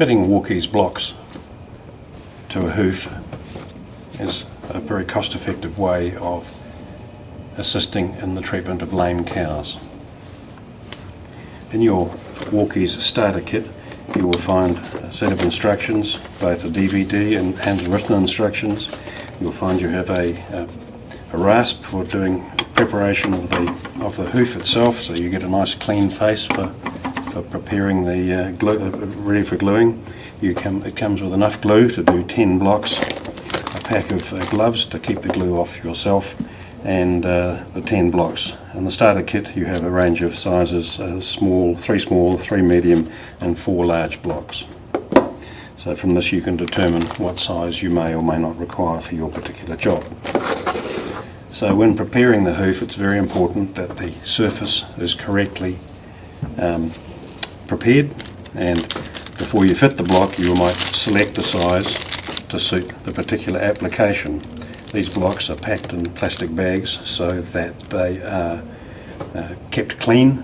Fitting Walkease blocks to a hoof is a very cost-effective way of assisting in the treatment of lame cows. In your Walkease starter kit you will find a set of instructions, both a DVD and handwritten instructions. You'll find you have a rasp for doing preparation of the hoof itself, so you get a nice clean face for preparing the glue, ready for gluing. It comes with enough glue to do 10 blocks, a pack of gloves to keep the glue off yourself, and the 10 blocks. In the starter kit you have a range of sizes, small, 3 medium and 4 large blocks. So from this you can determine what size you may or may not require for your particular job. So when preparing the hoof, it's very important that the surface is correctly prepared, and before you fit the block you might select the size to suit the particular application. These blocks are packed in plastic bags so that they are kept clean,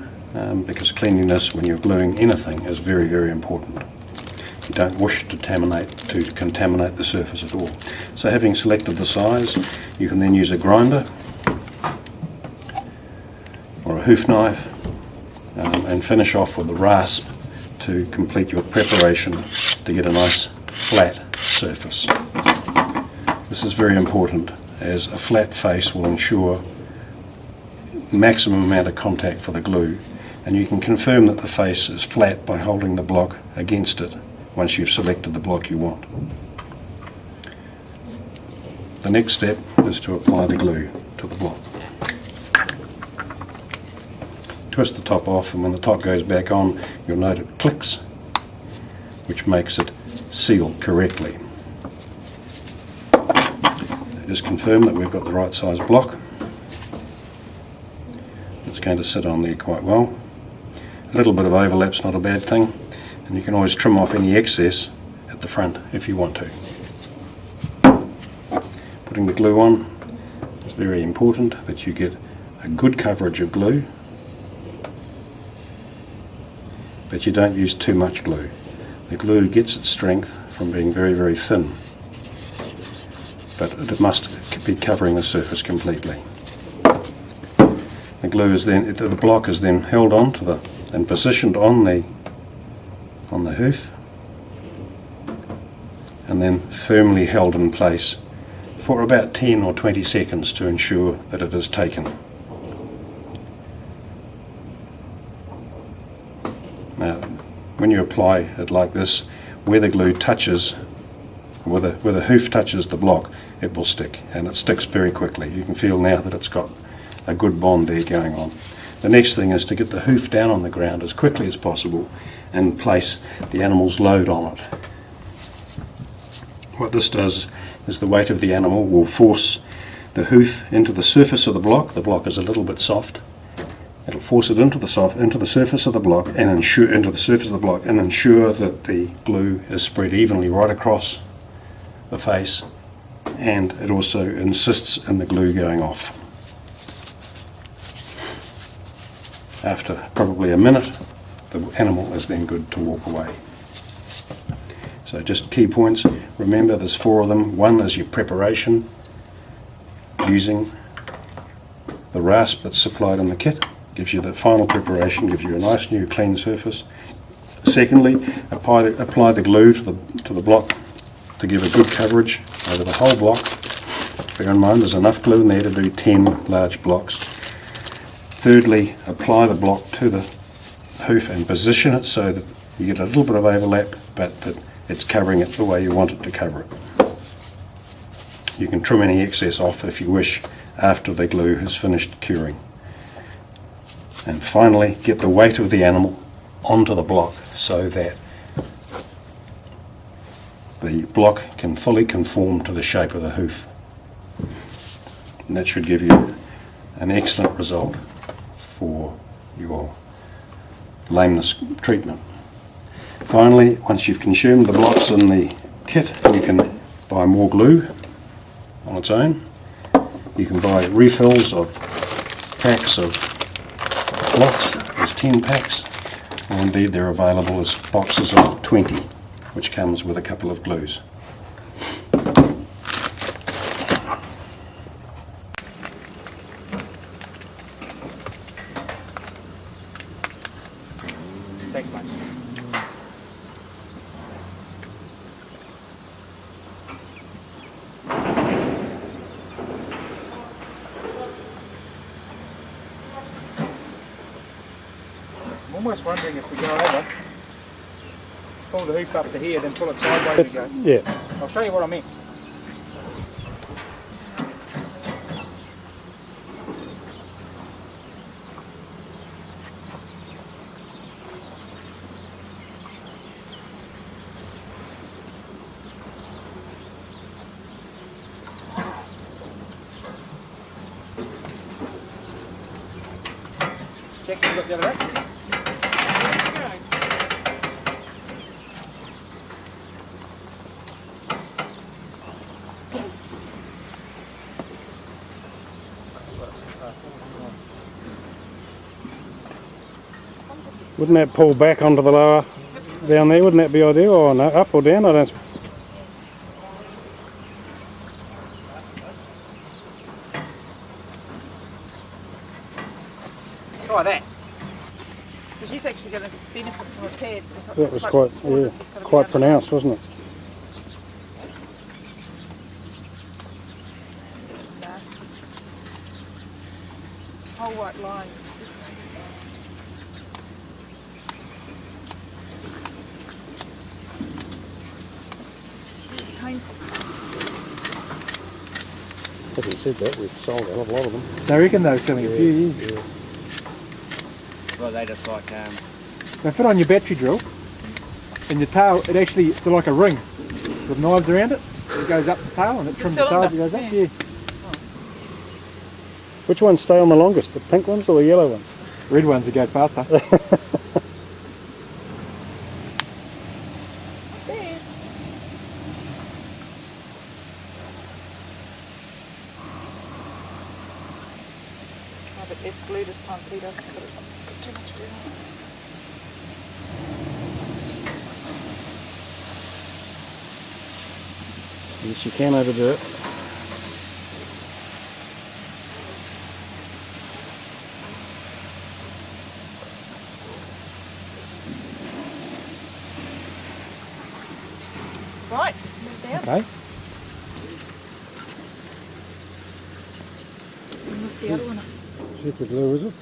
because cleanliness when you're gluing anything is very, very important. You don't wish to contaminate the surface at all. So having selected the size, you can then use a grinder or a hoof knife and finish off with a rasp to complete your preparation to get a nice flat surface. This is very important, as a flat face will ensure maximum amount of contact for the glue, and you can confirm that the face is flat by holding the block against it once you've selected the block you want. The next step is to apply the glue to the block. Twist the top off, and when the top goes back on you'll note it clicks, which makes it seal correctly. Just confirm that we've got the right size block. It's going to sit on there quite well. A little bit of overlap's not a bad thing, and you can always trim off any excess at the front if you want to. Putting the glue on, it's very important that you get a good coverage of glue, but you don't use too much glue. The glue gets its strength from being very, very thin, but it must be covering the surface completely. The glue is then, the block is then held on to and positioned on the hoof, and then firmly held in place for about 10 or 20 seconds to ensure that it is taken. Now, when you apply it like this, where the glue touches, where the hoof touches the block, it will stick, and it sticks very quickly. You can feel now that it's got a good bond there going on. The next thing is to get the hoof down on the ground as quickly as possible and place the animal's load on it. What this does is the weight of the animal will force the hoof into the surface of the block. The block is a little bit soft. It'll force it into the surface of the block and ensure that the glue is spread evenly right across the face, and it also insists in the glue going off. After probably a minute, the animal is then good to walk away. So just key points. Remember, there's 4 of them. 1 is your preparation, using the rasp that's supplied in the kit. Gives you the final preparation, gives you a nice new clean surface. Secondly, apply the glue to the block to give a good coverage over the whole block. Bear in mind there's enough glue in there to do 10 large blocks. Thirdly, apply the block to the hoof and position it so that you get a little bit of overlap, but that it's covering it the way you want it to cover it. You can trim any excess off if you wish after the glue has finished curing. And finally, get the weight of the animal onto the block so that the block can fully conform to the shape of the hoof. And that should give you an excellent result for your lameness treatment. Finally, once you've consumed the blocks in the kit, you can buy more glue on its own. You can buy refills of packs of blocks. There's 10 packs, or indeed they're available as boxes of 20 which comes with a couple of glues. Thanks, mate. I'm almost wondering if we go over, pull the hoof up to here, then pull it sideways and go. Yeah. I'll show you what I mean. Check you've got the other end. Wouldn't that pull back onto the lower down there? Wouldn't that be ideal? Or no, up or down? I don't. Try that. Because he's actually going to benefit from a pad. That was quite pronounced, wasn't it? It's nasty. Whole white lines. It's painful. Having said that, we've sold a lot of them. I reckon they're selling a few years. Yeah. Well, they just like They fit on your battery drill, and your tail, it's like a ring with knives around it. It goes up the tail and it It's a trims the tail as it cylinder, goes up. yeah. Yeah. Which ones stay on the longest? The pink ones or the yellow ones? Red ones that go faster. There. A bit less glue this time, Peter. Put too much glue on it. Yes, you can overdo it. Right, move down. Okay. Move the other one up. Super glue, is it?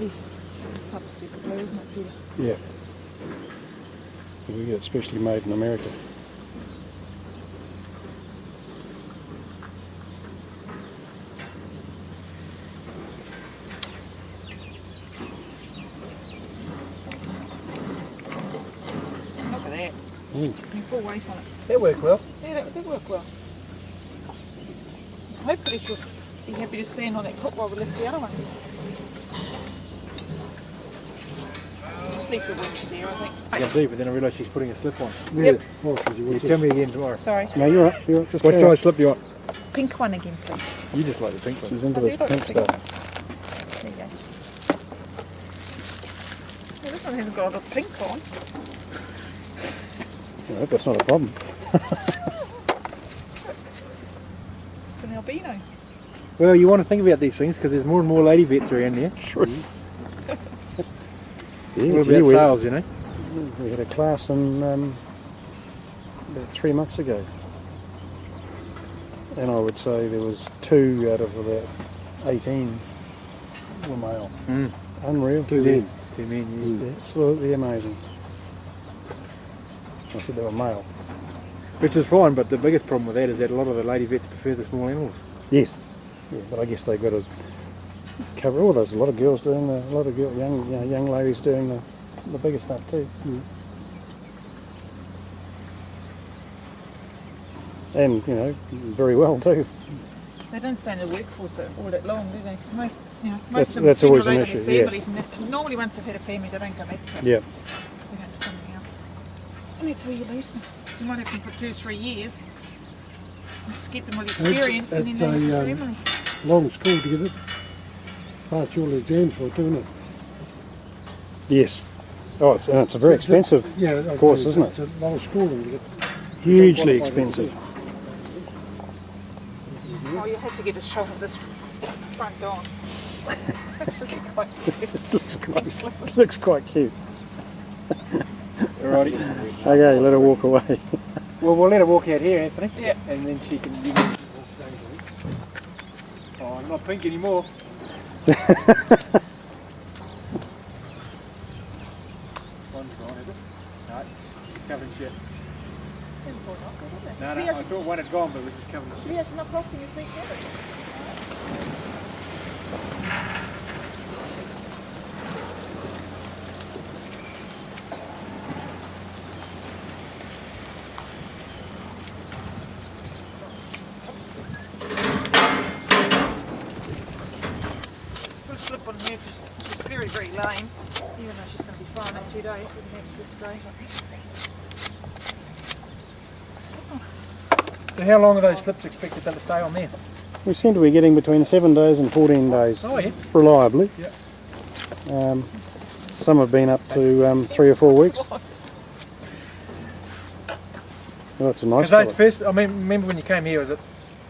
Yes, this type of super glue, isn't it, Peter? Yeah. We get it specially made in America. Look at that. Mm. You can full weight on it. That worked well. Yeah, that did work well. Hopefully she'll be happy to stand on that foot while we lift the other one. Just leave the winch there, I think. I can see, but then I realised she's putting a slip on. Yep. You tell me again tomorrow. Sorry. No, you're right. You're right. Just What carry on. size slip you want? Pink one again, please. You just like the pink one. She's into I this do like pink the stuff. ones. There you go. Well, this one hasn't got a pink on. I hope that's not a problem. It's an albino. Well, you want to think about these things because there's more and more lady vets around here. True. Yeah, All gee, about sales, you know. we had a class in about 3 months ago, and I would say there was 2 out of about 18 were male. Mm. Unreal. 2 men. 2 men, Yeah, absolutely amazing. I said they were male. Which is fine, but the biggest problem with that is that a lot of the lady vets prefer the small animals. Yes. Yeah, but I guess they've got to cover all. There's a lot of girls doing a lot of young ladies doing the bigger stuff too. Mm. And very well too. They don't stay in the workforce all that long, do they? Because most That's- of them that's always an generate issue, their yeah. families, and normally once they've had a family, they don't go back to it. Yeah. They go to something else. And that's where you lose them. You might have them for 2 or 3 years. Just get them with experience, and then It's they have a, a family. long school to get it. Pass all the exams for doing it. Yes. Oh, it's a very expensive course, isn't it? It's a lot of schooling to get. Hugely expensive. Oh, you have to get a shot of this front door. This would be quite It looks quite cute. Alrighty. Okay, let her walk away. Well, we'll let her walk out here, Anthony. Yeah. And then she can. Oh, I'm not pink anymore. One's gone, is it? No, she's covered in shit. No, I thought one had gone, but it was just covered in shit. Yeah, it's not crossing your feet, is it? Put a slip on here, she's very, very lame, even though she's going to be fine in 2 days with an extra straight. So how long are those slips expected to stay on there? We seem to be getting between 7 days and 14 days Oh yeah. reliably. Yeah. Some have been up to 3 or 4 weeks. Well, it's a nice Because those colour. first, I mean, remember when you came here, was it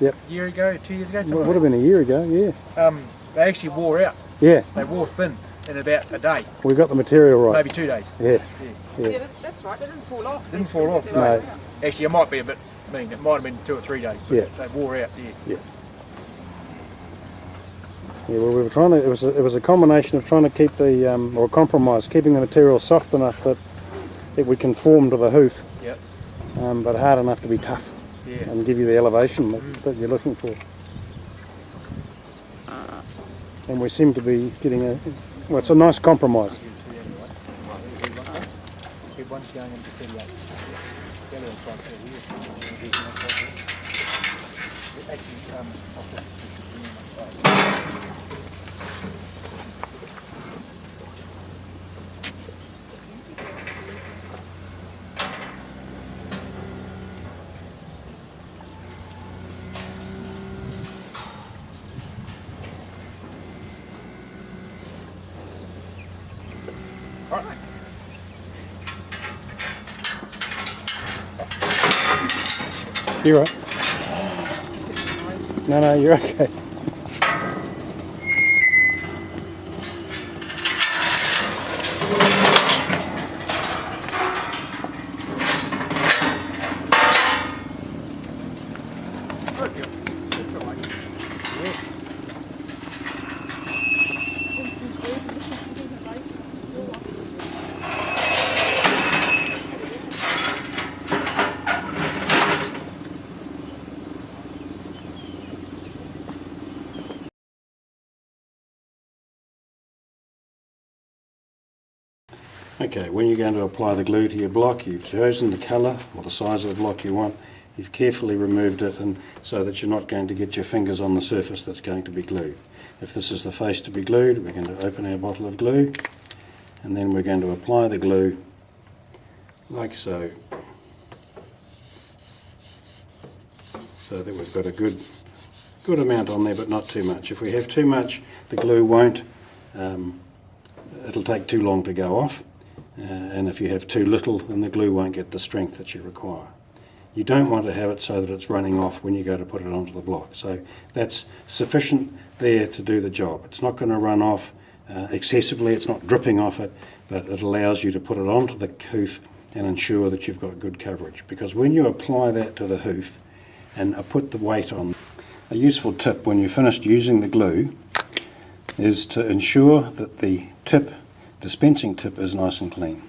Yep. a year ago, 2 years ago? Well, it Something would have been a year ago, yeah. They actually wore out. Yeah, They wore thin in about a day, we got the material right. maybe 2 days. Yeah, Yeah, that's right, they didn't fall off. Didn't fall off, They no. were out. Actually, it might be a bit, I mean, it might have been 2 or 3 days, but Yeah. they wore out, yeah. yeah. Well, we were trying to. It was a combination of trying to keep the or a compromise, keeping the material soft enough that it would conform to the hoof, Yep. but hard enough to be tough Yeah. and give you the elevation that you're looking for. And we seem to be getting well, it's a nice compromise. Keep one's going into 38. The other one's quite weird. Actually, Alright. You're right. No, you're okay. That's alright. Okay, when you're going to apply the glue to your block, you've chosen the colour or the size of the block you want. You've carefully removed it, and so that you're not going to get your fingers on the surface that's going to be glued. If this is the face to be glued, we're going to open our bottle of glue, and then we're going to apply the glue like so, so that we've got a good amount on there, but not too much. If we have too much, the glue won't, it'll take too long to go off, and if you have too little, then the glue won't get the strength that you require. You don't want to have it so that it's running off when you go to put it onto the block. So that's sufficient there to do the job. It's not going to run off excessively, it's not dripping off it, but it allows you to put it onto the hoof and ensure that you've got good coverage. Because when you apply that to the hoof and put the weight on, a useful tip when you're finished using the glue is to ensure that the tip, dispensing tip, is nice and clean.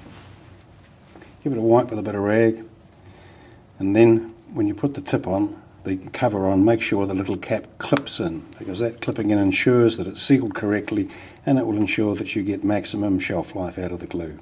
Give it a wipe with a bit of rag, and then when you put the tip on, the cover on, make sure the little cap clips in, because that clipping in ensures that it's sealed correctly, and it will ensure that you get maximum shelf life out of the glue.